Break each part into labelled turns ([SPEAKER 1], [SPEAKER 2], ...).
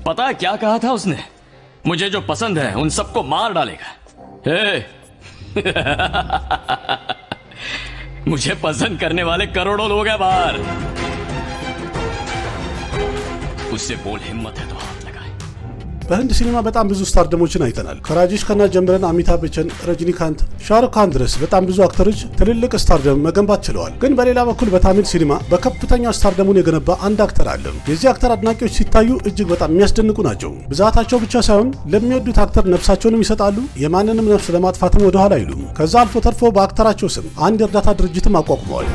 [SPEAKER 1] पता है क्या कहा था उसने? मुझे जो पसंद है उन सबको मार डालेगा। मुझे पसंद करने वाले करोड़ों लोग हैं बाहर। उससे बोल हिम्मत है तो हाथ लगाए।
[SPEAKER 2] በህንድ ሲኒማ በጣም ብዙ ስታርደሞችን አይተናል። ከራጄሽ ከና ጀምረን አሚታብ በቸን፣ ረጅኒካንት፣ ሻሩክ ካን ድረስ በጣም ብዙ አክተሮች ትልልቅ ስታርደም መገንባት ችለዋል። ግን በሌላ በኩል በታሚል ሲኒማ በከፍተኛ ስታርደሙን የገነባ አንድ አክተር አለ። የዚህ አክተር አድናቂዎች ሲታዩ እጅግ በጣም የሚያስደንቁ ናቸው። ብዛታቸው ብቻ ሳይሆን ለሚወዱት አክተር ነፍሳቸውንም ይሰጣሉ። የማንንም ነፍስ ለማጥፋትም ወደ ኋላ አይሉም። ከዛ አልፎ ተርፎ በአክተራቸው ስም አንድ የእርዳታ ድርጅትም አቋቁመዋል።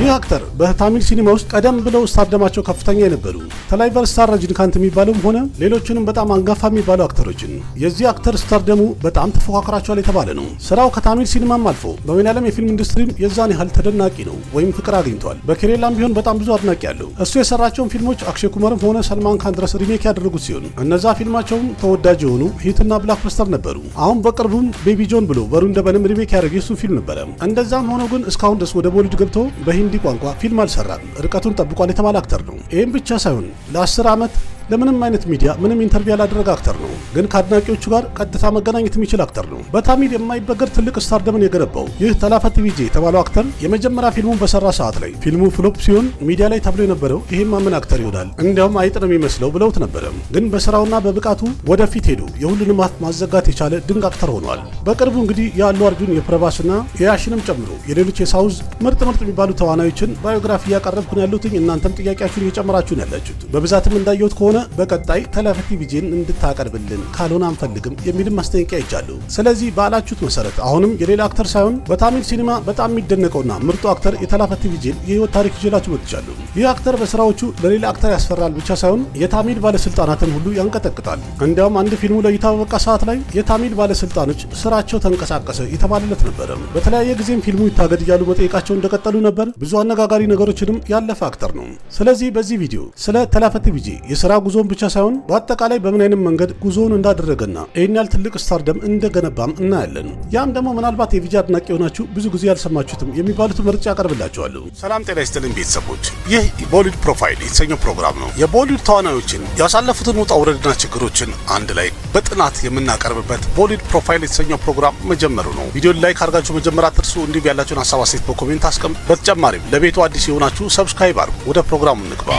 [SPEAKER 2] ይህ አክተር በታሚል ሲኒማ ውስጥ ቀደም ብለው ስታርደማቸው ከፍተኛ የነበሩ ተላይቨር ስታር ረጅኒካንት የሚባለውም ሆነ ሌሎችንም በጣም አንጋፋ የሚባሉ አክተሮችን የዚህ አክተር ስታርደሙ በጣም ተፎካክራቸዋል የተባለ ነው። ስራው ከታሚል ሲኒማም አልፎ በመላለም የፊልም ኢንዱስትሪም የዛን ያህል ተደናቂ ነው ወይም ፍቅር አግኝቷል። በኬሬላም ቢሆን በጣም ብዙ አድናቂ ያለው እሱ የሰራቸውን ፊልሞች አክሼ ኩማርም ሆነ ሰልማን ካን ድረስ ሪሜክ ያደረጉት ሲሆን እነዛ ፊልማቸውም ተወዳጅ የሆኑ ሂትና ብላክበስተር ነበሩ። አሁን በቅርቡም ቤቢ ጆን ብሎ በሩንደበንም ሪሜክ ያደረገ የሱ ፊልም ነበረ። እንደዛም ሆኖ ግን እስካሁን ድረስ ወደ ቦሊውድ ገብቶ በሂንዲ ቋንቋ ፊልም አልሰራም። ርቀቱን ጠብቋል የተባለ አክተር ነው። ይህም ብቻ ሳይሆን ለ10 ዓመት ለምንም አይነት ሚዲያ ምንም ኢንተርቪው ያላደረገ አክተር ነው። ግን ከአድናቂዎቹ ጋር ቀጥታ መገናኘት የሚችል አክተር ነው። በታሚል የማይበገር ትልቅ ስታርደምን የገነባው ይህ ተላፈት ቪጄ የተባለው አክተር የመጀመሪያ ፊልሙን በሰራ ሰዓት ላይ ፊልሙ ፍሎፕ ሲሆን ሚዲያ ላይ ተብሎ የነበረው ይሄማ ምን አክተር ይሆናል እንዲያውም አይጥ ነው የሚመስለው ብለውት ነበረ። ግን በስራውና በብቃቱ ወደፊት ሄዶ የሁሉንም አፍ ማዘጋት የቻለ ድንቅ አክተር ሆኗል። በቅርቡ እንግዲህ የአሉ አርጁን የፕረባስና የያሽንም ጨምሮ የሌሎች የሳውዝ ምርጥ የሚባሉ ተዋናዮችን ባዮግራፊ እያቀረብኩ ነው ያሉት። እናንተም ጥያቄያችሁን እየጨመራችሁ ነው ያላችሁት። በብዛትም እንዳየሁት ከሆነ በቀጣይ ተላፈት ቪጄን እንድታቀርብልን ካልሆነ አንፈልግም የሚልም ማስጠንቀቂያ ይቻሉ። ስለዚህ ባላችሁት መሰረት አሁንም የሌላ አክተር ሳይሆን በታሚል ሲኒማ በጣም የሚደነቀውና ምርጡ አክተር የተላፈት ቪጄን የህይወት ታሪክ ይዤላችሁ መጥቻለሁ። ይህ አክተር በስራዎቹ ለሌላ አክተር ያስፈራል ብቻ ሳይሆን የታሚል ባለስልጣናትን ሁሉ ያንቀጠቅጣል። እንዲያውም አንድ ፊልሙ ለእይታ በበቃ ሰዓት ላይ የታሚል ባለስልጣኖች ስራቸው ተንቀሳቀሰ የተባለለት ነበረ። በተለያየ ጊዜም ፊልሙ ይታገድ እያሉ መጠየቃቸው እንደቀጠሉ ነበር። ብዙ አነጋጋሪ ነገሮችንም ያለፈ አክተር ነው። ስለዚህ በዚህ ቪዲዮ ስለ ተላፈት ቪጄ የስራ ጉዞን ብቻ ሳይሆን በአጠቃላይ በምን አይነት መንገድ ጉዞውን እንዳደረገና ይህን ያህል ትልቅ ስታርደም እንደገነባም እናያለን። ያም ደግሞ ምናልባት የቪጄ አድናቂ የሆናችሁ ብዙ ጊዜ ያልሰማችሁትም የሚባሉት መርጬ ያቀርብላችኋለሁ። ሰላም ጤና ይስጥልኝ ቤተሰቦች፣ ይህ ቦሊውድ ፕሮፋይል የተሰኘው ፕሮግራም ነው። የቦሊውድ ተዋናዮችን ያሳለፉትን ውጣ ውረድና ችግሮችን አንድ ላይ በጥናት የምናቀርብበት ቦሊውድ ፕሮፋይል የተሰኘው ፕሮግራም መጀመሩ ነው። ቪዲዮን ላይክ አድርጋችሁ መጀመር አትርሱ። እንዲሁ ያላችሁን ሀሳብ አስተያየት በኮሜንት አስቀምጡ። በተጨማሪም ለቤቱ አዲስ የሆናችሁ ሰብስክራይብ አድርጉ። ወደ ፕሮግራሙ እንግባ።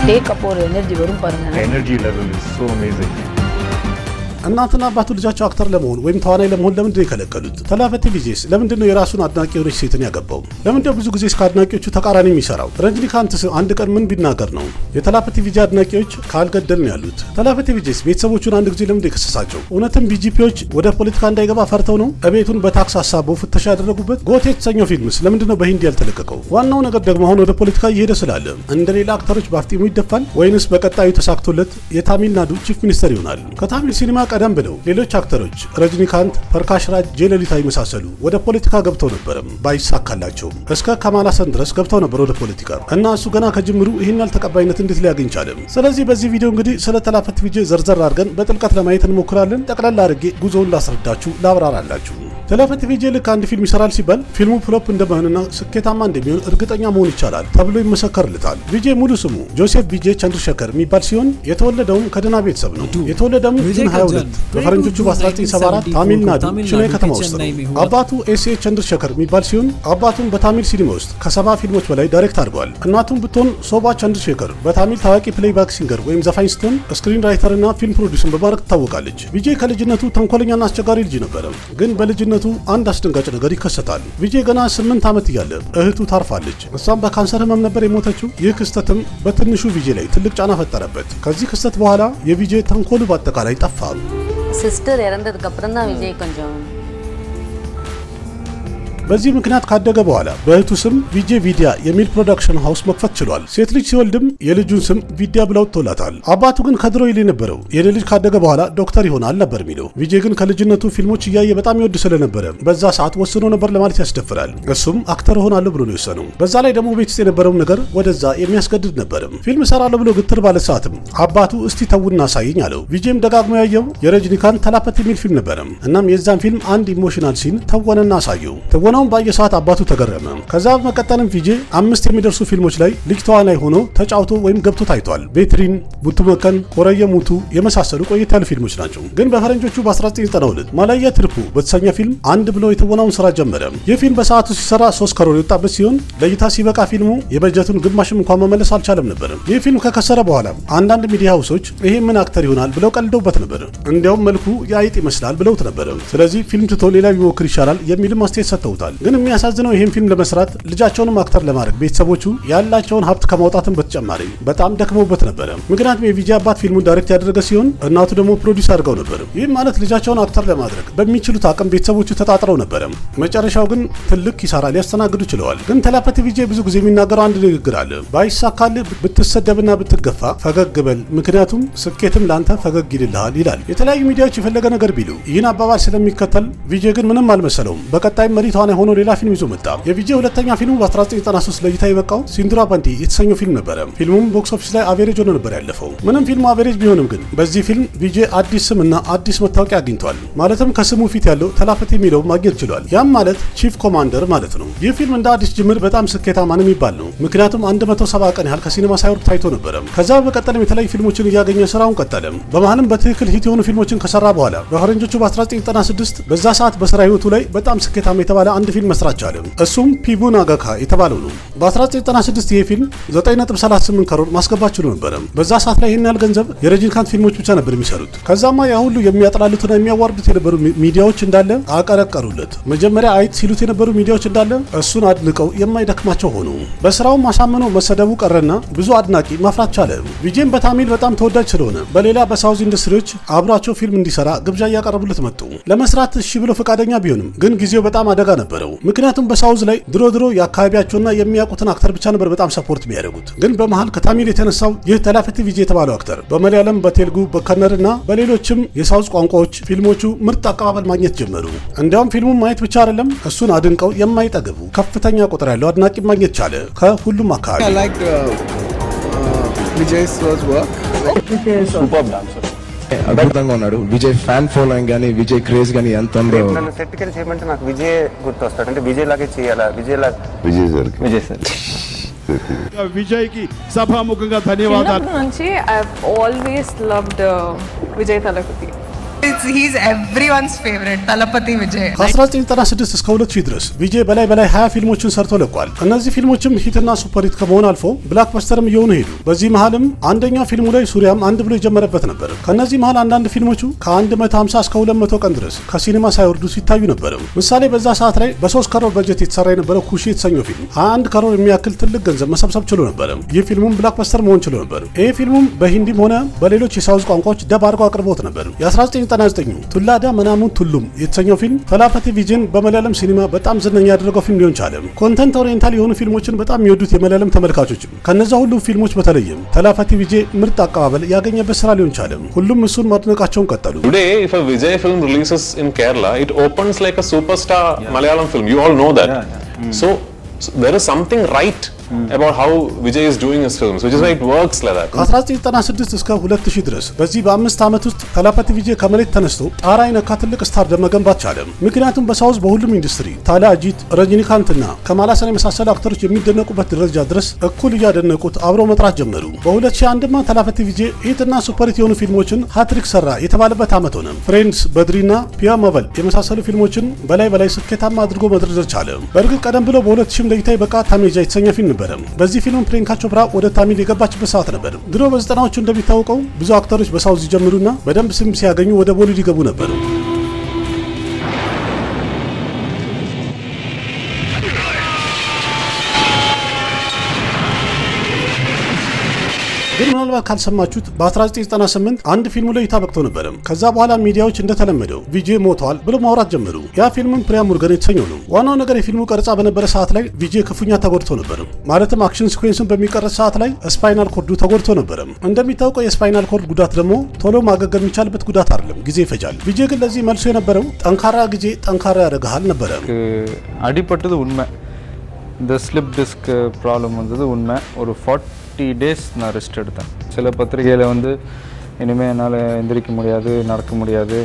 [SPEAKER 3] Take up our energy varum paranga.
[SPEAKER 4] Energy level is so amazing.
[SPEAKER 2] እናትና አባቱ ልጃቸው አክተር ለመሆን ወይም ተዋናይ ለመሆን ለምንድነው የከለከሉት? ተላፈት ቪጄስ ለምንድነው የራሱን አድናቂ የሆነች ሴትን ያገባው? ለምንድነው ብዙ ጊዜ እስከ አድናቂዎቹ ተቃራኒ የሚሰራው? ረጅኒካንትስ አንድ ቀን ምን ቢናገር ነው የተላፈት ቪጄ አድናቂዎች ካልገደል ነው ያሉት? ተላፈት ቪጄስ ቤተሰቦቹን አንድ ጊዜ ለምንድነው የከሰሳቸው? እውነትም ቢጂፒዎች ወደ ፖለቲካ እንዳይገባ ፈርተው ነው እቤቱን በታክስ አሳበው ፍተሻ ያደረጉበት? ጎቴ የተሰኘው ፊልምስ ለምንድነው በሂንዲ ያልተለቀቀው? ዋናው ነገር ደግሞ አሁን ወደ ፖለቲካ እየሄደ ስላለ እንደሌላ አክተሮች በአፍጢሙ ይደፋል ወይንስ በቀጣዩ ተሳክቶለት የታሚል ናዱ ቺፍ ሚኒስተር ይሆናል? ከታሚል ሲኒማ ቀደም ብለው ሌሎች አክተሮች ረጅኒካንት፣ ፐርካሽ ራጅ፣ ጄለሊታ ይመሳሰሉ ወደ ፖለቲካ ገብተው ነበርም ባይሳካላቸው እስከ ከማል ሀሰን ድረስ ገብተው ነበር ወደ ፖለቲካ እና እሱ ገና ከጅምሩ ይህን ያህል ተቀባይነት እንዴት ሊያገኝ ቻለም? ስለዚህ በዚህ ቪዲዮ እንግዲህ ስለ ተላፈት ቪጄ ዘርዘር አድርገን በጥልቀት ለማየት እንሞክራለን። ጠቅላላ አድርጌ ጉዞውን ላስረዳችሁ ላብራራላችሁ። ተላፈት ቪጄ ልክ አንድ ፊልም ይሰራል ሲባል ፊልሙ ፍሎፕ እንደማይሆንና ስኬታማ እንደሚሆን እርግጠኛ መሆን ይቻላል ተብሎ ይመሰከርለታል። ቪጄ ሙሉ ስሙ ጆሴፍ ቪጄ ቸንድርሸከር የሚባል ሲሆን የተወለደውም ከደና ቤተሰብ ነው። የተወለደውም ጁን 22 በፈረንጆቹ በ1974 ታሚል ናዱ ችናይ ከተማ ውስጥ ነው። አባቱ ኤስኤ ቸንድርሸከር የሚባል ሲሆን አባቱም በታሚል ሲኒማ ውስጥ ከ70 ፊልሞች በላይ ዳይሬክት አድርገዋል። እናቱም ብትሆን ሶባ ቸንድርሸከር በታሚል ታዋቂ ፕሌይባክ ሲንገር ወይም ዘፋኝ ስትሆን ስክሪን ራይተርና ፊልም ፕሮዲውሰር በማድረግ ትታወቃለች። ቪጄ ከልጅነቱ ተንኮለኛና አስቸጋሪ ልጅ ነበረ። ግን በልጅነቱ አንድ አስደንጋጭ ነገር ይከሰታል። ቪጄ ገና 8 ዓመት እያለ እህቱ ታርፋለች። እሷም በካንሰር ህመም ነበር የሞተችው። ይህ ክስተትም በትንሹ ቪጄ ላይ ትልቅ ጫና ፈጠረበት። ከዚህ ክስተት በኋላ የቪጄ ተንኮሉ በአጠቃላይ ጠፋ።
[SPEAKER 3] சிஸ்டர் இறந்ததுக்கு அப்புறம் தான் விஜய் கொஞ்சம்
[SPEAKER 2] በዚህ ምክንያት ካደገ በኋላ በእህቱ ስም ቪጄ ቪዲያ የሚል ፕሮዳክሽን ሃውስ መክፈት ችሏል። ሴት ልጅ ሲወልድም የልጁን ስም ቪዲያ ብለው ተወላታል። አባቱ ግን ከድሮ ይል የነበረው የኔ ልጅ ካደገ በኋላ ዶክተር ይሆናል ነበር የሚለው። ቪጄ ግን ከልጅነቱ ፊልሞች እያየ በጣም ይወድ ስለነበረ በዛ ሰዓት ወስኖ ነበር ለማለት ያስደፍራል። እሱም አክተር እሆናለሁ ብሎ ነው የወሰነው። በዛ ላይ ደግሞ ቤት ውስጥ የነበረው ነገር ወደዛ የሚያስገድድ ነበር። ፊልም እሰራለሁ ብሎ ግትር ባለ ሰዓትም አባቱ እስቲ ተውና አሳየኝ አለው። ቪጄም ደጋግሞ ያየው የረጅኒካንት ተላፐት የሚል ፊልም ነበር። እናም የዛን ፊልም አንድ ኢሞሽናል ሲን ተወነና አሳየው። ተወናውን ባየ ሰዓት አባቱ ተገረመ። ከዛ በመቀጠልም ቪጄ 5 የሚደርሱ ፊልሞች ላይ ልጅ ተዋናይ ሆኖ ተጫውቶ ወይም ገብቶ ታይቷል። ቤትሪን፣ ቡቱ መከን፣ ኮረየ ሙቱ የመሳሰሉ ቆየት ያሉ ፊልሞች ናቸው። ግን በፈረንጆቹ በ1992 ማላያ ትርፑ በተሰኘ ፊልም አንድ ብሎ የተወናውን ስራ ጀመረ። ይህ ፊልም በሰዓቱ ሲሰራ 3 ከሮር የወጣበት ሲሆን ለእይታ ሲበቃ ፊልሙ የበጀቱን ግማሽም እንኳን መመለስ አልቻለም ነበር። ይህ ፊልም ከከሰረ በኋላ አንዳንድ ሚዲያ ሃውሶች ይሄ ምን አክተር ይሆናል ብለው ቀልደውበት ነበር። እንዲያውም መልኩ የአይጥ ይመስላል ብለውት ነበር። ስለዚህ ፊልም ትቶ ሌላ ቢሞክር ይሻላል የሚልም አስተያየት ሰጥተውታል። ግን የሚያሳዝነው ይህን ፊልም ለመስራት ልጃቸውንም አክተር ለማድረግ ቤተሰቦቹ ያላቸውን ሀብት ከማውጣትም በተጨማሪ በጣም ደክመውበት ነበረ። ምክንያቱም የቪጄ አባት ፊልሙን ዳይሬክት ያደረገ ሲሆን እናቱ ደግሞ ፕሮዲውስ አድርገው ነበር። ይህም ማለት ልጃቸውን አክተር ለማድረግ በሚችሉት አቅም ቤተሰቦቹ ተጣጥረው ነበረ። መጨረሻው ግን ትልቅ ኪሳራ ሊያስተናግዱ ችለዋል። ግን ተላፐት ቪጄ ብዙ ጊዜ የሚናገረው አንድ ንግግር አለ። ባይሳካልህ ብትሰደብና ብትገፋ ፈገግ በል፣ ምክንያቱም ስኬትም ላንተ ፈገግ ይልልሃል ይላል። የተለያዩ ሚዲያዎች የፈለገ ነገር ቢሉ ይህን አባባል ስለሚከተል ቪጄ ግን ምንም አልመሰለውም። በቀጣይም መሪ ተዋናይ ሆኖ ሌላ ፊልም ይዞ መጣ። የቪጄ ሁለተኛ ፊልሙ በ1993 ለእይታ የበቃው ሲንዱራ ባንዲ የተሰኘው ፊልም ነበረ። ፊልሙም ቦክስ ኦፊስ ላይ አቬሬጅ ሆኖ ነበር ያለፈው። ምንም ፊልሙ አቬሬጅ ቢሆንም ግን በዚህ ፊልም ቪጄ አዲስ ስም እና አዲስ መታወቂያ አግኝቷል። ማለትም ከስሙ ፊት ያለው ተላፐት የሚለው ማግኘት ችሏል። ያም ማለት ቺፍ ኮማንደር ማለት ነው። ይህ ፊልም እንደ አዲስ ጅምር በጣም ስኬታማ ነው የሚባል ነው። ምክንያቱም 170 ቀን ያህል ከሲኔማ ሳይወርድ ታይቶ ነበረ። ከዛ በመቀጠልም የተለያዩ ፊልሞችን እያገኘ ስራውን ቀጠለም። በመሃልም በትክክል ሂት የሆኑ ፊልሞችን ከሰራ በኋላ በፈረንጆቹ በ1996 በዛ ሰዓት በስራ ህይወቱ ላይ በጣም ስኬታማ የተባለ አንድ ፊልም መስራት ቻለ። እሱም ፒቡ ናጋካ የተባለው ነው። በ1996 ይሄ ፊልም 9.38 ከሮር ማስገባት ችሎ ነበረ። በዛ ሰዓት ላይ ይህን ያህል ገንዘብ የረጅኒካንት ፊልሞች ብቻ ነበር የሚሰሩት። ከዛማ ያ ሁሉ የሚያጠላሉትና የሚያዋርዱት የነበሩ ሚዲያዎች እንዳለ አቀረቀሩለት። መጀመሪያ አይት ሲሉት የነበሩ ሚዲያዎች እንዳለ እሱን አድንቀው የማይደክማቸው ሆኑ። በስራው ማሳመነው መሰደቡ ቀረና ብዙ አድናቂ ማፍራት ቻለ። ቪጄም በታሚል በጣም ተወዳጅ ስለሆነ በሌላ በሳውዝ ኢንዱስትሪዎች አብሯቸው ፊልም እንዲሰራ ግብዣ እያቀረቡለት መጡ። ለመስራት እሺ ብሎ ፈቃደኛ ቢሆንም ግን ጊዜው በጣም አደጋ ነበረው። ምክንያቱም በሳውዝ ላይ ድሮ የአካባቢያቸውና የሚያውቁትን አክተር ብቻ ነበር በጣም ሰፖርት የሚያደርጉት። ግን በመሃል ከታሚል የተነሳው ይህ ተላፈት ቪጄ የተባለው አክተር በመለያለም፣ በቴልጉ፣ በከነርና በሌሎችም የሳውዝ ቋንቋዎች ፊልሞቹ ምርጥ አቀባበል ማግኘት ጀመሩ። እንዲያውም ፊልሙን ማየት ብቻ አይደለም እሱን አድንቀው የማይጠግቡ ከፍተኛ ቁጥር ያለው አድናቂ ማግኘት ቻለ ከሁሉም አካባቢ።
[SPEAKER 5] అద్భుతంగా ఉన్నాడు. విజయ్ ఫ్యాన్ ఫాలోయింగ్ గానీ విజయ్ క్రేజ్ గానీ ఎంత ఉందో.
[SPEAKER 6] నన్ను సెట్ కి చేయమంటే నాకు విజయ్ గుర్తొస్తాడు. అంటే విజయ్ లాగే చేయాలా, విజయ్ సార్
[SPEAKER 7] విజయ్ కి సభాముఖంగా ధన్యవాదాలు.
[SPEAKER 8] చిన్నప్పటి నుంచి I always loved Vijay Thalapathy.
[SPEAKER 9] He's everyone's favorite, Talapati Vijay.
[SPEAKER 2] ከ1996 እስከ 2000 ድረስ ቪጄ በላይ 20 ፊልሞችን ሰርቶ ለቋል። እነዚህ ፊልሞችም ሂትና ሱፐር ሂት ከመሆን አልፎ ብላክ በስተርም እየሆኑ ሄዱ። በዚህ መሃልም አንደኛ ፊልሙ ላይ ሱሪያም አንድ ብሎ የጀመረበት ነበር። ከነዚህ መሃል አንዳንድ ፊልሞቹ ከ150 እስከ 200 ቀን ድረስ ከሲኔማ ሳይወርዱ ሲታዩ ነበር። ምሳሌ በዛ ሰዓት ላይ በ3 ከሮር በጀት የተሰራ የነበረው ኩሺ የተሰኘው ፊልም 21 ከሮር የሚያክል ትልቅ ገንዘብ መሰብሰብ ችሎ ነበር። ይህ ፊልሙም ብላክ በስተር መሆን ችሎ ነበር። ይህ ፊልሙም በሂንዲም ሆነ በሌሎች የሳውዝ ቋንቋዎች ደብ አድርገው አቅርቦት ነበር። የ1999 ቱላዳ መናሙን ቱሉም የተሰኘው ፊልም ተላፐት ቪጄን በመለያለም ሲኒማ በጣም ዝነኛ ያደረገው ፊልም ሊሆን ቻለ። ኮንተንት ኦሪየንታል የሆኑ ፊልሞችን በጣም የሚወዱት የመለያለም ተመልካቾችም ከነዛ ሁሉ ፊልሞች በተለይም ተላፐት ቪጄ ምርጥ አቀባበል ያገኘበት ስራ ሊሆን ቻለ። ሁሉም እሱን ማድነቃቸውን ቀጠሉ።
[SPEAKER 10] Today, if a Vijay film releases in Kerala, it opens like a superstar Malayalam film. You all know that. So there is something right about how Vijay is doing his films, which is why it works like that.
[SPEAKER 2] ከ1996 እስከ 2000 ድረስ በዚህ በ5 ዓመት ውስጥ ተላፐት ቪጄ ከመሬት ተነስቶ ጣራ የነካ ትልቅ ስታር መገንባት ቻለ። ምክንያቱም በሳውዝ በሁሉም ኢንዱስትሪ ታላ አጂት፣ ረጅኒካንትና ከማላሰን የመሳሰሉ አክተሮች የሚደነቁበት ደረጃ ድረስ እኩል እያደነቁት አብረው መጥራት ጀመሩ። በ2001 ተላፐት ቪጄ ሂትና ሱፐር ሂት የሆኑ ፊልሞችን ሃትሪክ ሰራ የተባለበት ዓመት ሆነ። ፍሬንድስ፣ በድሪና ፒያ ማቨል የመሳሰሉ ፊልሞችን በላይ ስኬታማ አድርጎ መድረስ ቻለ። በእርግጥ ቀደም ብሎ በ2000 ለይታ በቃ ታሜጃ የተሰኘ ፊልም ነበር። በዚህ ፊልም ፕሪያንካ ቾፕራ ወደ ታሚል የገባችበት ሰዓት ነበር። ድሮ በ90ዎቹ እንደሚታወቀው ብዙ አክተሮች በሳውዝ ይጀምሩና በደንብ ስም ሲያገኙ ወደ ቦሊውድ ይገቡ ነበር። ግን ምናልባት ካልሰማችሁት በ1998 አንድ ፊልሙ ላይ ታበቅቶ ነበር። ከዛ በኋላ ሚዲያዎች እንደተለመደው ቪጄ ሞቷል ብሎ ማውራት ጀመሩ። ያ ፊልምም ፕሪያም ሙርገን የተሰኘው ነው። ዋናው ነገር የፊልሙ ቀረጻ በነበረ ሰዓት ላይ ቪጄ ክፉኛ ተጎድቶ ነበር። ማለትም አክሽን ሲኩዌንሱን በሚቀረጽ ሰዓት ላይ ስፓይናል ኮርዱ ተጎድቶ ነበር። እንደሚታወቀው የስፓይናል ኮርድ ጉዳት ደግሞ ቶሎ ማገገም የሚቻልበት ጉዳት አይደለም፣ ጊዜ ይፈጃል። ቪጄ ግን ለዚህ መልሶ የነበረው ጠንካራ ጊዜ ጠንካራ ያደርግሃል ነበረ።
[SPEAKER 11] அடிபட்டது உண்மை. இந்த slip disc problem வந்தது உண்மை. ஒரு 40 days நான் ரெஸ்ட் எடுத்தேன். சில பத்திரிகையில் வந்து இனிமேல் என்னால் எந்திரிக்க முடியாது, நடக்க முடியாது,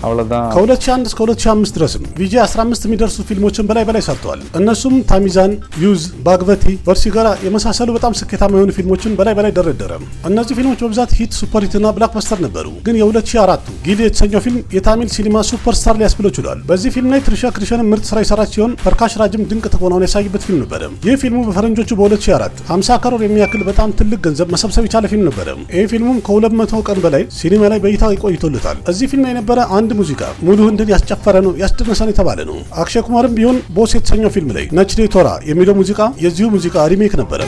[SPEAKER 11] አውለዳን
[SPEAKER 2] ከ2001 እስከ 2005 ድረስም ቪጄ 15 የሚደርሱ ፊልሞችን በላይ ሰርተዋል። እነሱም ታሚዛን፣ ዩዝ፣ ባግቨቲ፣ ቨርሲገራ የመሳሰሉ በጣም ስኬታማ የሆኑ ፊልሞችን በላይ ደረደረ። እነዚህ ፊልሞች በብዛት ሂት፣ ሱፐር ሂት እና ብላክበስተር ነበሩ። ግን የ2004 ጊሊ የተሰኘው ፊልም የታሚል ሲኒማ ሱፐርስታር ሊያስብለው ችሏል። በዚህ ፊልም ላይ ትሪሻ ክሪሸን ምርጥ ስራ የሰራች ሲሆን ፐርካሽ ራጅም ድንቅ ተቆናውን ያሳይበት ፊልም ነበረ። ይህ ፊልሙ በፈረንጆቹ በ2004 50 ከሮር የሚያክል በጣም ትልቅ ገንዘብ መሰብሰብ የቻለ ፊልም ነበረ። ይህ ፊልሙም ከ200 ቀን በላይ ሲኒማ ላይ በእይታ ቆይቶለታል። እዚህ ፊልም ላይ የነበረ አንድ ሙዚቃ ሙሉ ህንድን ያስጨፈረ ነው፣ ያስደነሰን የተባለ ነው። አክሼ ኩማርም ቢሆን ቦስ የተሰኘው ፊልም ላይ ነችዴ ቶራ የሚለው ሙዚቃ የዚሁ ሙዚቃ ሪሜክ ነበረ።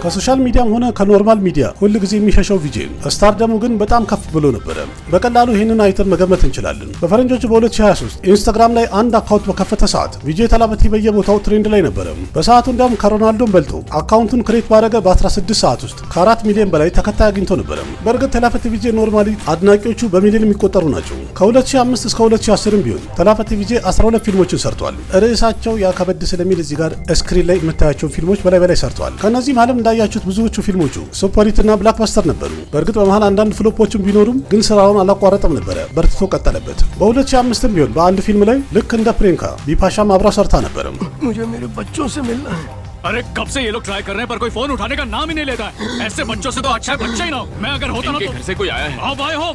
[SPEAKER 2] ከሶሻል ሚዲያም ሆነ ከኖርማል ሚዲያ ሁሉ ጊዜ የሚሸሸው ቪጄ ስታር ደግሞ ግን በጣም ከፍ ብሎ ነበረ። በቀላሉ ይህንን አይተን መገመት እንችላለን። በፈረንጆቹ በ2023 ኢንስታግራም ላይ አንድ አካውንት በከፈተ ሰዓት ቪጄ ተላበቲ በየቦታው ትሬንድ ላይ ነበረ። በሰዓቱ እንዲያውም ከሮናልዶን በልጦ አካውንቱን ክሬት ባደረገ በ16 ሰዓት ውስጥ ከ4 ሚሊዮን በላይ ተከታይ አግኝቶ ነበረ። በእርግጥ ተላፈቲ ቪጄ ኖርማሊ አድናቂዎቹ በሚሊዮን የሚቆጠሩ ናቸው። ከ2005 እስከ 2010 ቢሆን ተላፈቲ ቪጄ 12 ፊልሞችን ሰርቷል። ርዕሳቸው ያከበድ ስለሚል እዚህ ጋር ስክሪን ላይ የምታያቸው ፊልሞች በላይ ሰርቷል። ከነዚህ ማለም ያያችሁት ብዙዎቹ ፊልሞቹ ሱፐር ሂት እና ብላክበስተር ነበሩ። በእርግጥ በመሃል አንዳንድ ፍሎፖችን ቢኖሩም ግን ስራውን አላቋረጠም ነበረ፣ በርትቶ ቀጠለበት። በ2005 ቢሆን በአንድ ፊልም ላይ ልክ እንደ ፕሪንካ ቢፓሻም አብራ ሰርታ ነበረ።
[SPEAKER 1] मुझे मेरे बच्चों से मिलना है। अरे कब से ये लोग ट्राई कर रहे हैं पर कोई फोन उठाने का नाम ही नहीं लेता है। ऐसे बच्चों से तो अच्छा है बच्चा ही ना हो। मैं अगर होता ना तो घर से कोई आया है। आप आए हो।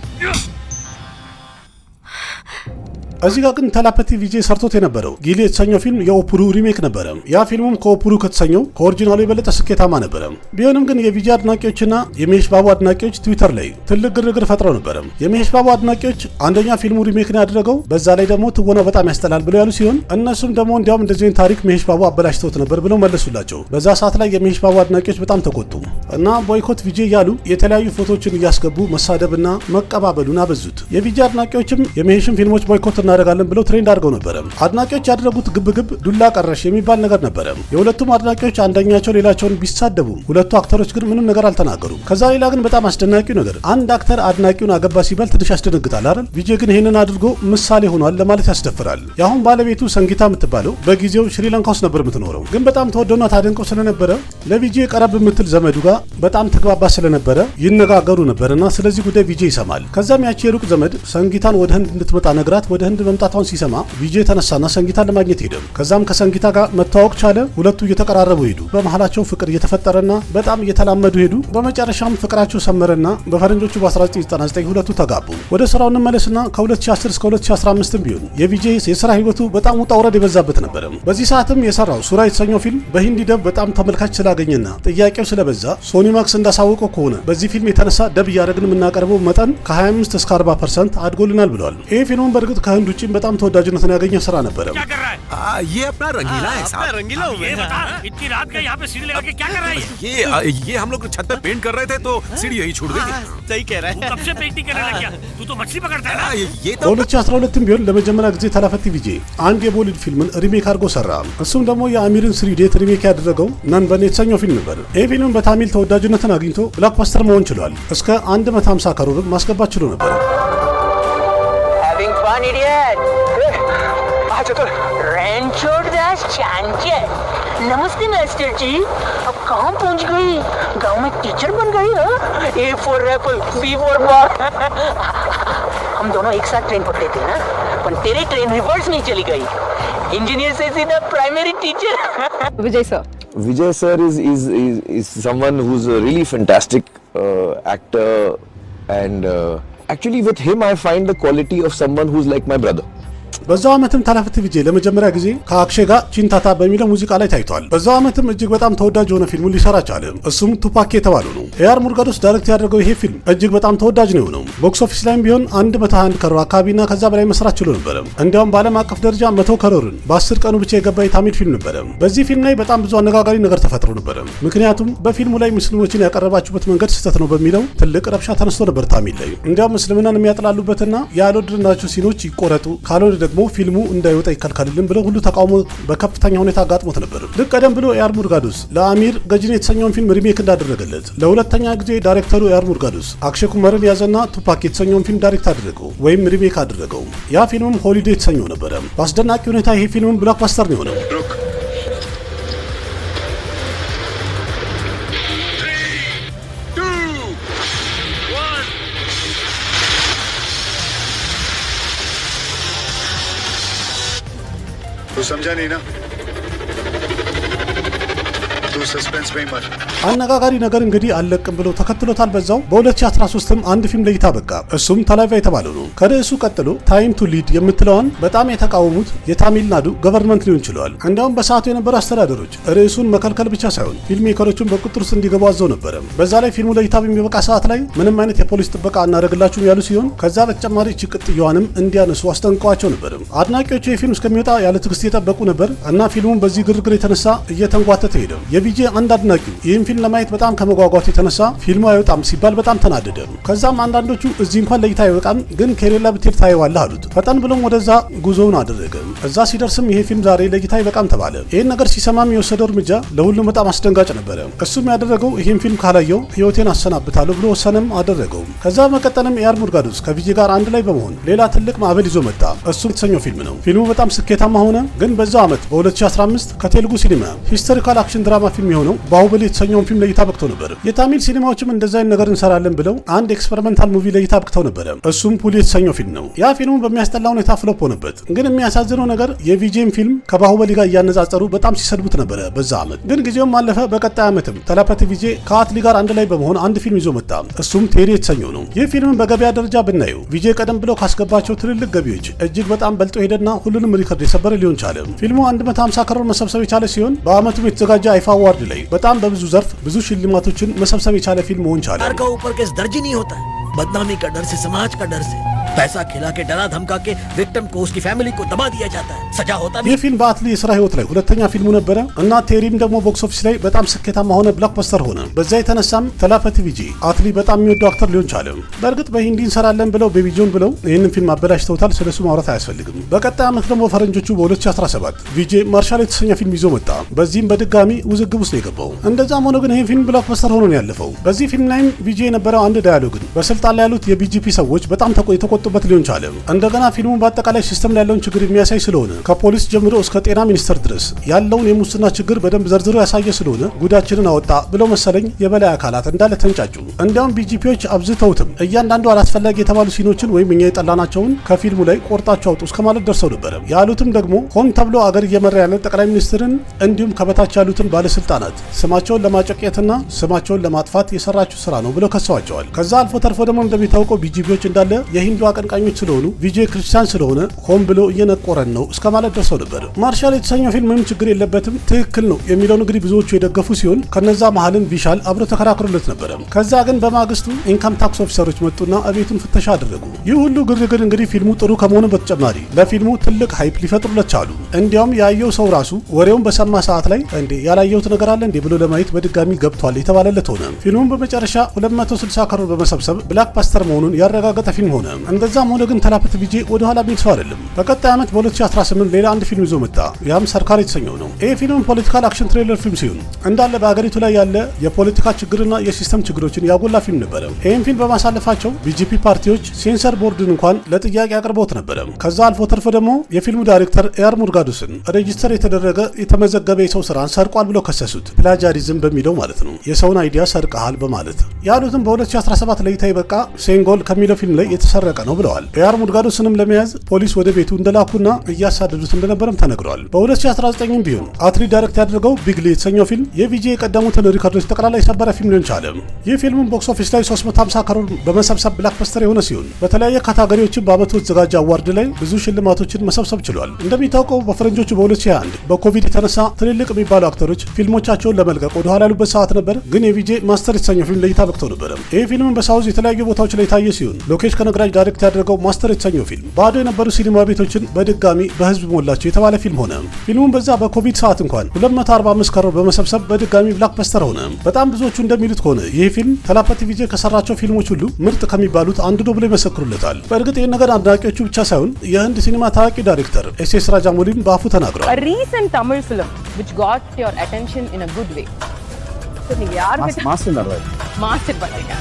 [SPEAKER 1] እዚህ ጋር ግን ተላፐቲ ቪጄ ሰርቶት የነበረው ጊሊ የተሰኘው ፊልም የኦፑሩ ሪሜክ ነበረ። ያ ፊልሙም ከኦፑሩ ከተሰኘው ከኦሪጂናሉ የበለጠ ስኬታማ ነበረ። ቢሆንም ግን የቪጄ አድናቂዎችና የመሄሽ ባቡ አድናቂዎች ትዊተር ላይ ትልቅ ግርግር ፈጥረው ነበረ። የመሄሽ ባቡ አድናቂዎች አንደኛ ፊልሙ ሪሜክ ነው ያደረገው፣ በዛ ላይ ደግሞ ትወናው በጣም ያስጠላል ብለው ያሉ ሲሆን እነሱም ደግሞ እንዲያውም እንደዚህን ታሪክ መሄሽ ባቡ አበላሽተውት ነበር ብለው መለሱላቸው። በዛ ሰዓት ላይ የመሄሽ ባቡ አድናቂዎች በጣም ተቆጡ እና ቦይኮት ቪጄ እያሉ የተለያዩ ፎቶዎችን እያስገቡ መሳደብና መቀባበሉን አበዙት። የቪጄ አድናቂዎችም የመሄሽን ፊልሞች ቦይኮት እናደርጋለን ብለው ትሬንድ አድርገው ነበረ። አድናቂዎች ያደረጉት ግብግብ ዱላ ቀረሽ የሚባል ነገር ነበረ። የሁለቱም አድናቂዎች አንደኛቸው ሌላቸውን ቢሳደቡ ሁለቱ አክተሮች ግን ምንም ነገር አልተናገሩም። ከዛ ሌላ ግን በጣም አስደናቂው ነገር አንድ አክተር አድናቂውን አገባ ሲባል ትንሽ ያስደነግጣል አይደል? ቪጄ ግን ይሄንን አድርጎ ምሳሌ ሆኗል ለማለት ያስደፍራል። የአሁን ባለቤቱ ሰንጊታ የምትባለው በጊዜው ሽሪላንካ ውስጥ ነበር የምትኖረው። ግን በጣም ተወደውና ታደንቀው ስለነበረ ለቪጄ ቀረብ የምትል ዘመዱ ጋር በጣም ተግባባ ስለነበረ ይነጋገሩ ነበርና ስለዚህ ጉዳይ ቪጄ ይሰማል። ከዛም ያቺ የሩቅ ዘመድ ሰንጊታን ወደ ህንድ እንድትመጣ ነግራት ወደ ህንድ መምጣቷን ሲሰማ ቪጄ ተነሳና ሰንጊታን ለማግኘት ሄደ። ከዛም ከሰንጊታ ጋር መተዋወቅ ቻለ። ሁለቱ እየተቀራረቡ ሄዱ። በመሃላቸው ፍቅር እየተፈጠረና በጣም እየተላመዱ ሄዱ። በመጨረሻም ፍቅራቸው ሰመረና በፈረንጆቹ በ1999 ሁለቱ ተጋቡ። ወደ ስራው እንመለስና ከ2010 እስከ 2015 ቢሆን የቪጄ የስራ ህይወቱ በጣም ውጣ ውረድ የበዛበት ነበር። በዚህ ሰዓትም የሰራው ሱራ የተሰኘው ፊልም በሂንዲ ደብ በጣም ተመልካች ስላገኘና ጥያቄው ስለበዛ ሶኒ ማክስ እንዳሳወቀው ከሆነ በዚህ ፊልም የተነሳ ደብ እያደረግን የምናቀርበው መጠን ከ25 እስከ 40% አድጎልናል ብለዋል። ይህ ፊልሙም በእርግጥ ከህንድ ውጭ በጣም ተወዳጅነትን ያገኘ ስራ ነበረ።
[SPEAKER 12] ये अपना रंगीला है साहब। रंगीला हो गया। इतनी रात का यहाँ पे सीढ़ी लगा के क्या कर रहा है? ये हम लोग छत पे पेंट कर रहे थे तो सीढ़ी यही छूट गई। सही कह रहा है। कब से पेंटिंग करने लग गया? तू तो मछली पकड़ता है ना? ये तो
[SPEAKER 2] 2012 ቢሆን ለመጀመሪያ ጊዜ ተላፈቲ ቪጄ አንድ የቦሊውድ ፊልምን ሪሜክ አድርጎ ሰራ። እሱም ደግሞ የአሚርን ስሪዴት ሪሜክ ያደረገው ናንበን የተሰኘው ፊልም ነበር። ይህ ፊልም በታሚል ተወዳጅነትን አግኝቶ ብላክባስተር መሆን ችሏል። እስከ 150 ከሮር ማስገባት ችሎ ነበር።
[SPEAKER 13] नमस्ते मास्टर जी, अब कहाँ पहुँच गई? गांव में टीचर बन गई ना? A for apple, B for ball. हम दोनों एक साथ ट्रेन पकड़े थे ना, पर तेरी ट्रेन रिवर्स नहीं चली गई. इंजीनियर से सीधा primary teacher.
[SPEAKER 8] Vijay sir.
[SPEAKER 5] Vijay sir is someone who's a really fantastic actor, and actually with him I find the quality of someone who's like my brother.
[SPEAKER 2] በዛው ዓመትም ተላፈቲ ቪጄ ለመጀመሪያ ጊዜ ከአክሼ ጋር ቺንታታ በሚለው ሙዚቃ ላይ ታይቷል። በዛው ዓመትም እጅግ በጣም ተወዳጅ የሆነ ፊልሙን ሊሰራ ቻለ። እሱም ቱፓክ የተባለው ነው። ኤአር ሙርጋዶስ ዳይሬክት ያደረገው ይሄ ፊልም እጅግ በጣም ተወዳጅ ነው የሆነው። ቦክስ ኦፊስ ላይም ቢሆን 121 ከሮር አካባቢና ከዛ በላይ መስራት ችሎ ነበር። እንዲያውም በዓለም አቀፍ ደረጃ 100 ከሮርን በ10 ቀኑ ብቻ የገባ የታሚል ፊልም ነበር። በዚህ ፊልም ላይ በጣም ብዙ አነጋጋሪ ነገር ተፈጥሮ ነበር። ምክንያቱም በፊልሙ ላይ ሙስሊሞችን ያቀረባችሁበት መንገድ ስህተት ነው በሚለው ትልቅ ረብሻ ተነስቶ ነበር ታሚል ላይ። እንዲያውም እስልምናን የሚያጠላሉበትና ያልወደድናቸው ሲኖች ይቆረጡ ካልሆነ ደግሞ ፊልሙ እንዳይወጣ ይከልከልልን ብለው ሁሉ ተቃውሞ በከፍተኛ ሁኔታ አጋጥሞት ነበር። ልክ ቀደም ብሎ ኤአር ሙርጋዶስ ለአሚር ገጅን የተሰኘውን ፊልም ሪሜክ እንዳደረገለት ለሁለተኛ ጊዜ ዳይሬክተሩ ኤአር ሙርጋዶስ አክሼ ኩማርን ያዘና ቱፓክ የተሰኘውን ፊልም ዳይሬክት አደረገው ወይም ሪሜክ አደረገው። ያ ፊልምም ሆሊዴይ የተሰኘው ነበር። በአስደናቂ ሁኔታ ይሄ ፊልም ብሎክባስተር ነው የሆነው።
[SPEAKER 14] तो समझा नहीं ना तो सस्पेंस में मत
[SPEAKER 2] አነጋጋሪ ነገር እንግዲህ አለቅም ብሎ ተከትሎታል። በዛው በ2013ም አንድ ፊልም ለይታ በቃ እሱም ተላይቫ የተባለው ነው። ከርዕሱ ቀጥሎ ታይም ቱ ሊድ የምትለዋን በጣም የተቃወሙት የታሚል ናዱ ገቨርንመንት ሊሆን ይችላል። እንዲያውም በሰዓቱ የነበሩ አስተዳደሮች ርዕሱን መከልከል ብቻ ሳይሆን ፊልም ሜከሮቹን በቁጥጥር ውስጥ እንዲገቡ አዘው ነበረ። በዛ ላይ ፊልሙ ለይታ በሚበቃ ሰዓት ላይ ምንም አይነት የፖሊስ ጥበቃ እናደርግላችሁም ያሉ ሲሆን ከዛ በተጨማሪ ችቅጥያዋንም እንዲያነሱ አስጠንቅቀዋቸው ነበር። አድናቂዎቹ የፊልም እስከሚወጣ ያለ ትዕግስት የጠበቁ ነበር እና ፊልሙን በዚህ ግርግር የተነሳ እየተንጓተተ ሄደ። የቪጄ አንድ አድናቂው ይህን ፊልም ለማየት በጣም ከመጓጓት የተነሳ ፊልሙ አይወጣም ሲባል በጣም ተናደደ። ከዛም አንዳንዶቹ እዚህ እንኳን ለይታ አይወጣም ግን ከሌላ ብትሄድ ታየዋለህ አሉት። ፈጠን ብሎም ወደዛ ጉዞውን አደረገ። እዛ ሲደርስም ይሄ ፊልም ዛሬ ለይታ አይበቃም ተባለ። ይህን ነገር ሲሰማም የወሰደው እርምጃ ለሁሉም በጣም አስደንጋጭ ነበረ። እሱም ያደረገው ይህን ፊልም ካላየው ህይወቴን አሰናብታለሁ ብሎ ወሰነም አደረገው። ከዛ በመቀጠልም ኤአር ሙርጋዶስ ከቪጄ ጋር አንድ ላይ በመሆን ሌላ ትልቅ ማዕበል ይዞ መጣ። እሱም የተሰኘው ፊልም ነው። ፊልሙ በጣም ስኬታማ ሆነ። ግን በዛው ዓመት በ2015 ከቴሉጉ ሲኒማ ሂስቶሪካል አክሽን ድራማ ፊልም የሆነው ባሁበሊ የተሰኘውን ፊልም ለይታ በቅቶ ነበር። የታሚል ሲኒማዎችም እንደዛ አይነት ነገር እንሰራለን ብለው አንድ ኤክስፐሪመንታል ሙቪ ለይታ በቅተው ነበር። እሱም ፑሊ የተሰኘው ፊልም ነው። ያ ፊልሙ በሚያስጠላ ሁኔታ ፍሎፕ ሆነበት። ግን የሚያሳዝነው ነገር የቪጄም ፊልም ከባሁበሊ ጋር እያነጻጸሩ በጣም ሲሰድቡት ነበረ በዛ ዓመት። ግን ጊዜውም አለፈ። በቀጣይ ዓመትም ተላፈቲ ቪጄ ከአትሊ ጋር አንድ ላይ በመሆን አንድ ፊልም ይዞ መጣ። እሱም ቴሪ የተሰኘው ነው። ይህ ፊልም በገበያ ደረጃ ብናየው ቪጄ ቀደም ብለው ካስገባቸው ትልልቅ ገቢዎች እጅግ በጣም በልጦ ሄደና ሁሉንም ሪከርድ የሰበረ ሊሆን ቻለ። ፊልሙ 150 ከሮር መሰብሰብ የቻለ ሲሆን በአመቱ የተዘጋጀ አይፋ አዋርድ ላይ በጣም በብዙ ዘርፍ ብዙ ሽልማቶችን መሰብሰብ የቻለ ፊልም መሆን ቻለ።
[SPEAKER 12] का ऊपर केस दर्ज ही नहीं होता है। बदनामी का डर से, समाज का डर से, पैसा खिला के डरा धमका के विक्टिम को उसकी फैमिली को दबा दिया जाता है। सजा होता भी।
[SPEAKER 2] ይህ ፊልም በአትሊ የስራ ህይወት ላይ ሁለተኛ ፊልሙ ነበረ እና ቴሪም ደግሞ ቦክስ ኦፊስ ላይ በጣም ስኬታማ ሆነ፣ ብሎክበስተር ሆነ። በዛ የተነሳም ተላፈቲ ቪጄ አትሊ በጣም የሚወደው አክተር ሊሆን ቻለ። በእርግጥ በሂንዲ እንሰራለን ብለው ቤቢ ጆን ብለው ይህንን ፊልም አበላሽተውታል። ስለሱ ማውራት አያስፈልግም። በቀጣይ ዓመት ደግሞ ፈረንጆቹ በ2017 ቪጄ ማርሻል የተሰኘ ፊልም ይዞ መጣ። በዚህም በድጋሚ ውዝግብ ውስጥ የገባው። እንደዛም ሆኖ ግን ይህ ፊልም ብሎክበስተር ሆኖ ነው ያለፈው። በዚህ ፊልም ላይም ቪጄ የነበረው አንድ ዳያሎግን በስልጣን ላይ ያሉት የቢጂፒ ሰዎች በጣም የተቆጡበት ሊሆን ቻለ። እንደገና ፊልሙ በአጠቃላይ ሲስተም ላይ ያለውን ችግር የሚያሳይ ስለሆነ ከፖሊስ ጀምሮ እስከ ጤና ሚኒስቴር ድረስ ያለውን የሙስና ችግር በደንብ ዘርዝሮ ያሳየ ስለሆነ ጉዳችንን አወጣ ብለው መሰለኝ የበላይ አካላት እንዳለ ተንጫጩ። እንዲያውም ቢጂፒዎች አብዝተውትም እያንዳንዱ አላስፈላጊ የተባሉ ሲኖችን ወይም እኛ የጠላናቸውን ከፊልሙ ላይ ቆርጣቸው አውጡ እስከ ማለት ደርሰው ነበረ። ያሉትም ደግሞ ሆን ተብሎ አገር እየመራ ያለ ጠቅላይ ሚኒስትርን እንዲሁም ከበታች ያሉትን ባለስልጣናት ስማቸውን ለማጨቅየትና ስማቸውን ለማጥፋት የሰራችው ስራ ነው ብለው ከሰዋቸዋል። ከዛ አልፎ ተርፎ ደግሞ እንደሚታወቀው ቢጂፒዎች እንዳለ የሂንዱ አቀንቃኞች ስለሆኑ ቪጄ ክርስቲያን ስለሆነ ሆን ብሎ እየነቆረን ነው እስከ ማለት ደርሰው ነበር። ማርሻል የተሰኘው ፊልም ምንም ችግር የለበትም ትክክል ነው የሚለውን እንግዲህ ብዙዎቹ የደገፉ ሲሆን ከነዛ መሀልም ቪሻል አብሮ ተከራክሮለት ነበረ። ከዛ ግን በማግስቱ ኢንካም ታክስ ኦፊሰሮች መጡና እቤቱን ፍተሻ አደረጉ። ይህ ሁሉ ግርግር እንግዲህ ፊልሙ ጥሩ ከመሆኑ በተጨማሪ ለፊልሙ ትልቅ ሃይፕ ሊፈጥሩለት ቻሉ። እንዲያውም ያየው ሰው ራሱ ወሬውን በሰማ ሰዓት ላይ እንዴ ያላየሁት ነገር አለ እንዴ ብሎ ለማየት በድጋሚ ገብቷል የተባለለት ሆነ። ፊልሙን በመጨረሻ 260 ከሮር በመሰብሰብ ብላክባስተር መሆኑን ያረጋገጠ ፊልም ሆነ። እንደዛም ሆነ ግን ተላፈቲ ቪጄ ወደ ኋላ የሚል ሰው አይደለም። በቀጣይ ዓመት በ2018 ሌላ አንድ ፊልም ይዞ መጣ። ያም ሰርካር የተሰኘው ነው። ይህ ፊልም ፖለቲካል አክሽን ትሬለር ፊልም ሲሆን እንዳለ በአገሪቱ ላይ ያለ የፖለቲካ ችግርና የሲስተም ችግሮችን ያጎላ ፊልም ነበረ። ይህም ፊልም በማሳለፋቸው ቢጂፒ ፓርቲዎች ሴንሰር ቦርድን እንኳን ለጥያቄ አቅርቦት ነበረ። ከዛ አልፎ ተርፎ ደግሞ የፊልሙ ዳይሬክተር ኤአር ሙርጋዶስን ሬጂስተር የተደረገ የተመዘገበ የሰው ስራን ሰርቋል ብለው ከሰሱት። ፕላጃሪዝም በሚለው ማለት ነው። የሰውን አይዲያ ሰርቀሃል በማለት ያሉትም በ2017 ለይታ በቃ ሴንጎል ከሚለው ፊልም ላይ የተሰረቀ
[SPEAKER 1] ነው ብለዋል። ኤአር ሙርጋዶስንም ለመያዝ ፖሊስ ወደ ቤቱ እንደላኩና እያሳደዱት እንደነበረም ተነግሯል። በ2019 ቢሆን አትሪ ዳይሬክት ያደረገው ቢግሊ የተሰኘው ፊልም የቪጄ የቀደሙትን ሪከርዶች ጠቅላላ የሰበረ ፊልም ሊሆን ቻለ። ይህ ፊልም ቦክስ ኦፊስ ላይ 350 ክሮር በመሰብሰብ ብላክበስተር የሆነ ሲሆን በተለያየ ካታጎሪዎችን በአመቱ የተዘጋጀ አዋርድ ላይ ብዙ ሽልማቶችን መሰብሰብ ችሏል። እንደሚታወቀው በፈረንጆቹ በ2021 በኮቪድ የተነሳ ትልልቅ የሚባሉ አክተሮች ፊልሞቻቸውን ለመልቀቅ ወደ ኋላ ያሉበት ሰዓት ነበር። ግን የቪጄ ማስተር የተሰኘው ፊልም ለእይታ በቅቶ ነበር። ይህ ፊልም በሳውዝ የተለያዩ ቦታዎች ላይ የታየ ሲሆን ሎኬሽ ከነግራጅ ዳይሬክት ያደረገው ማስተር የተሰኘው ፊልም ባዶ የነበሩ ሲኒማ ቤቶችን በድጋሚ በህዝብ ሞላቸው የተባለ ፊልም ሆነ። ፊልሙም በዛ በኮቪድ ሰዓት እንኳን 245 ክሮር በመሰብሰብ በድጋሚ ብላክበስተር ሆነ። በጣም ብዙዎቹ እንደሚሉት ከሆነ ይህ ፊልም ተላፐቲ ቪጄ ከሰራቸው ፊልሞች ሁሉ ምርጥ ከሚባሉት አንዱ ነው ብሎ ይመሰክሩለታል። በእርግጥ ይህን ነገር አድናቂዎቹ ብቻ ሳይሆን የህንድ ሲኒማ ታዋቂ ዳይሬክተር ኤስ.ኤስ. ራጃሞሊም በአፉ ተናግረዋል።
[SPEAKER 8] A recent Tamil film which got your attention in a good way.
[SPEAKER 4] Master Narwai.
[SPEAKER 8] Master Bhattega.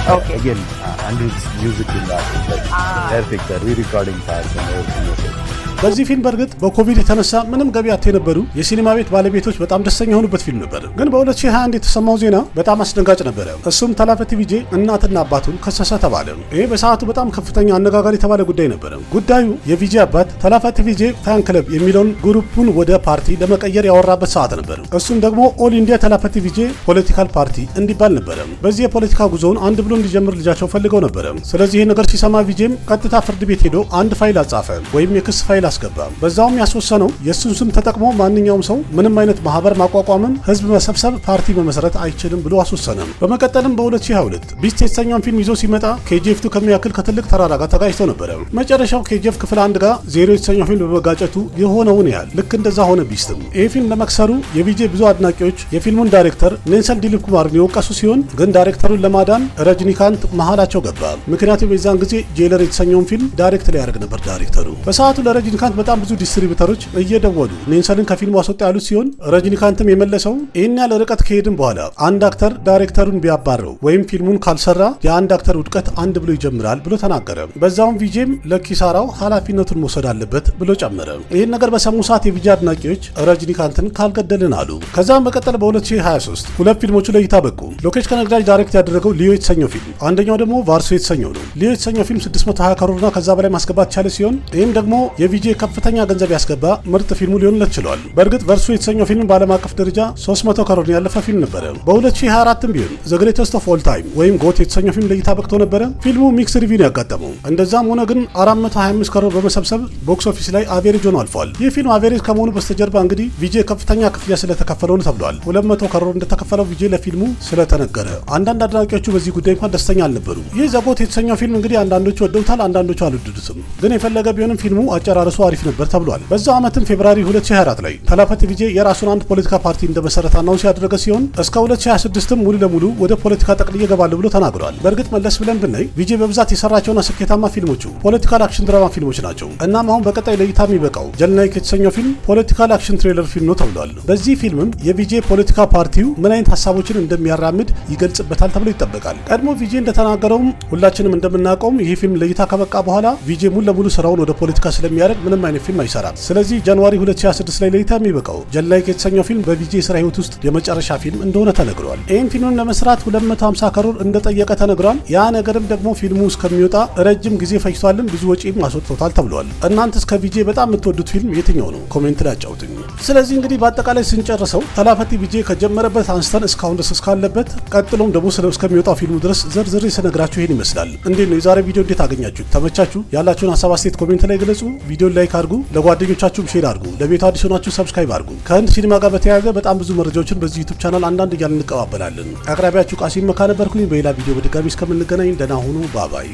[SPEAKER 8] Okay.
[SPEAKER 4] Again, Anirudh's music in that, like perfect, the re-recording parts and everything.
[SPEAKER 1] በዚህ ፊልም በእርግጥ በኮቪድ የተነሳ ምንም ገቢ አጥተው የነበሩ የሲኒማ ቤት ባለቤቶች በጣም ደስተኛ የሆኑበት ፊልም ነበር። ግን በ2021 የተሰማው ዜና በጣም አስደንጋጭ ነበረ። እሱም ተላፐቲ ቪጄ እናትና አባቱን ከሰሰ ተባለ። ይሄ በሰዓቱ በጣም ከፍተኛ አነጋጋሪ የተባለ ጉዳይ ነበረ። ጉዳዩ የቪጄ አባት ተላፐቲ ቪጄ ፋን ክለብ የሚለውን ግሩፑን ወደ ፓርቲ ለመቀየር ያወራበት ሰዓት ነበር። እሱም ደግሞ ኦል ኢንዲያ ተላፐቲ ቪጄ ፖለቲካል ፓርቲ እንዲባል ነበረ። በዚህ የፖለቲካ ጉዞውን አንድ ብሎ እንዲጀምር ልጃቸው ፈልገው ነበረ። ስለዚህ ይሄ ነገር ሲሰማ ቪጄም ቀጥታ ፍርድ ቤት ሄዶ አንድ ፋይል አጻፈ ወይም የክስ ፋይል አስገባ። በዛውም ያስወሰነው የሱን ስም ተጠቅሞ ማንኛውም ሰው ምንም አይነት ማህበር ማቋቋምም ህዝብ መሰብሰብ ፓርቲ መመስረት አይችልም ብሎ አስወሰነም። በመቀጠልም በ2022 ቢስት የተሰኘውን ፊልም ይዞ ሲመጣ ኬጂኤፍ 2 ከሚያክል ከትልቅ ተራራ ጋር ተጋጭቶ ነበረ። መጨረሻው ኬጂኤፍ ክፍል 1 ጋር ዜሮ የተሰኘው ፊልም በመጋጨቱ የሆነውን ያህል ልክ እንደዛ ሆነ ቢስትም። ይህ ፊልም ለመክሰሩ የቪጄ ብዙ አድናቂዎች የፊልሙን ዳይሬክተር ኔልሰን ዲሊፕ ኩማርን የወቀሱ ሲሆን ግን ዳይሬክተሩን ለማዳን ረጅኒካንት መሃላቸው ገባ። ምክንያቱም የዛን ጊዜ ጄለር የተሰኘውን ፊልም ዳይሬክት ሊያደርግ ነበር ዳይሬክተሩ። በሰዓቱ ለረጅኒካንት በጣም ብዙ ዲስትሪቢዩተሮች እየደወሉ ኔልሰንን ከፊልሙ አስወጣ ያሉት ሲሆን ረጅኒካንትም የመለሰው ይህን ያለ ርቀት ከሄድን በኋላ አንድ አክተር ዳይሬክተሩን ቢያባረው ወይም ፊልሙን ካልሰራ የአንድ አክተር ውድቀት አንድ ብሎ ይጀምራል ብሎ ተናገረ። በዛውም ቪጄም ለኪሳራው ኃላፊነቱን መውሰድ አለበት ብሎ ጨመረ። ይህን ነገር በሰሙ ሰዓት የቪጄ አድናቂዎች ረጅኒካንትን ካልገደልን አሉ። ከዛም በቀጠል በ2023 ሁለት ፊልሞቹ ለእይታ በቁ። ሎኬሽ ከነግራጅ ዳይሬክት ያደረገው ሊዮ የተሰኘው ፊልም፣ አንደኛው ደግሞ ቫርሶ የተሰኘው ነው። ሊዮ የተሰኘው ፊልም 620 ክሮርና ከዛ በላይ ማስገባት ቻለ ሲሆን ይህም ደግሞ የቪጄ ከፍተኛ ገንዘብ ያስገባ ምርጥ ፊልሙ ሊሆንለት ችሏል። በእርግጥ ቨርሱ የተሰኘው ፊልም በዓለም አቀፍ ደረጃ 300 ክሮር ያለፈ ፊልም ነበረ። በ2024 ቢሆን ዘ ግሬተስት ኦፍ ኦል ታይም ወይም ጎት የተሰኘው ፊልም ለእይታ በቅቶ ነበረ። ፊልሙ ሚክስ ሪቪው ያጋጠመው፣ እንደዛም ሆነ ግን 425 ክሮር በመሰብሰብ ቦክስ ኦፊስ ላይ አቬሬጅ ሆኖ አልፏል። ይህ ፊልም አቬሬጅ ከመሆኑ በስተጀርባ እንግዲህ ቪጄ ከፍተኛ ክፍያ ስለተከፈለው ነው ተብሏል። 200 ክሮር እንደተከፈለው ቪጄ ለፊልሙ ስለተነገረ አንዳንድ አድናቂዎቹ በዚህ ጉዳይ እንኳን ደስተኛ አልነበሩ። ይህ ዘ ጎት የተሰኘው ፊልም እንግዲህ አንዳንዶቹ ወደውታል፣ አንዳንዶቹ አልወደዱትም። ግን የፈለገ ቢሆንም ፊልሙ አጨራረሱ አሪፍ ነበር ተብሏል። በዛው ዓመትም ፌብራሪ 2024 ላይ ተላፐቲ ቪጄ የራሱን አንድ ፖለቲካ ፓርቲ እንደመሰረተ አናውንስ ያደረገ ሲሆን እስከ 2026ም ሙሉ ለሙሉ ወደ ፖለቲካ ጠቅልዬ እገባለሁ ብሎ ተናግሯል። በእርግጥ መለስ ብለን ብናይ ቪጄ በብዛት የሰራቸውና ስኬታማ ፊልሞቹ ፖለቲካል አክሽን ድራማ ፊልሞች ናቸው። እናም አሁን በቀጣይ ለእይታ የሚበቃው ጀልናይክ የተሰኘው ፊልም ፖለቲካል አክሽን ትሬለር ፊልም ነው ተብሏል። በዚህ ፊልምም የቪጄ ፖለቲካ ፓርቲው ምን አይነት ሀሳቦችን እንደሚያራምድ ይገልጽበታል ተብሎ ይጠበቃል። ቀድሞ ቪጄ እንደተናገረውም ሁላችንም እንደምናውቀውም ይህ ፊልም ለእይታ ከበቃ በኋላ ቪጄ ሙሉ ለሙሉ ስራውን ወደ ፖለቲካ ስለሚያደርግ ምንም አይነት ፊልም አይሰራም። ስለዚህ ጃንዋሪ 2026 ላይ ለእይታ የሚበቃው ጀልናይክ የተሰኘው ፊልም በቪጄ ስራ ህይወት ውስጥ የመጨረሻ ፊልም እንደሆነ ተነግሯል። ይህም ፊልምን ለመስራት 250 ክሮር እንደጠየቀ ተነግሯል። ያ ነገርም ደግሞ ፊልሙ እስከሚወጣ ረጅም ጊዜ ፈጅቷልም፣ ብዙ ወጪም አስወጥቶታል ተብሏል። እናንተስ ከቪጄ በጣም የምትወዱት ፊልም የትኛው ነው? ኮሜንት ላይ አጫውቱኝ። ስለዚህ እንግዲህ በአጠቃላይ ስንጨርሰው ተላፐቲ ቪጄ ከጀመረበት አንስተን እስካሁን ድረስ እስካለበት ቀጥሎም ደግሞ እስከሚወጣው ፊልሙ ድረስ ዘርዝሬ ስነግራችሁ ይሄን ይመስላል። እንዴት ነው የዛሬ ቪዲዮ እንዴት አገኛችሁት? ተመቻችሁ? ያላችሁን ሀሳብ አስተያየት ኮሜንት ላይ ግለጹ። ቪዲዮን ላይክ አድርጉ፣ ለጓደኞቻችሁም ሼር አድርጉ፣ ለቤቱ አዲስ ሆናችሁ ሰብስክራይብ አድርጉ። ከህንድ ሲኒማ ጋር በተያያዘ በጣም ብዙ መረጃዎችን በዚህ ዩቲዩብ ቻናል አንዳንድ እያልን እንቀባበላለን። አቅራቢያችሁ ቃሲም መካ ነበርኩኝ። በሌላ ቪዲዮ በድጋሚ እስከምንገናኝ ደህና ሁኑ። ባባይ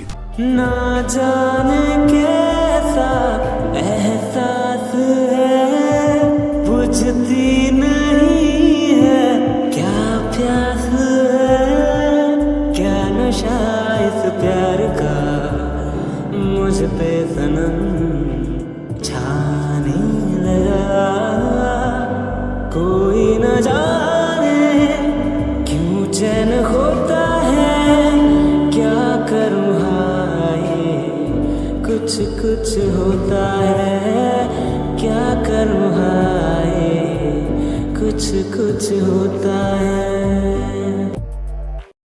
[SPEAKER 15] ना जाने कैसा एहसास है बुझती नहीं है क्या प्यास है क्या नशा इस प्यार का मुझ पे सनम छाने लगा कोई न जाने क्यों चैन होता है क्या करूँ कुछ कुछ होता है क्या करूँ हाय कुछ कुछ होता है।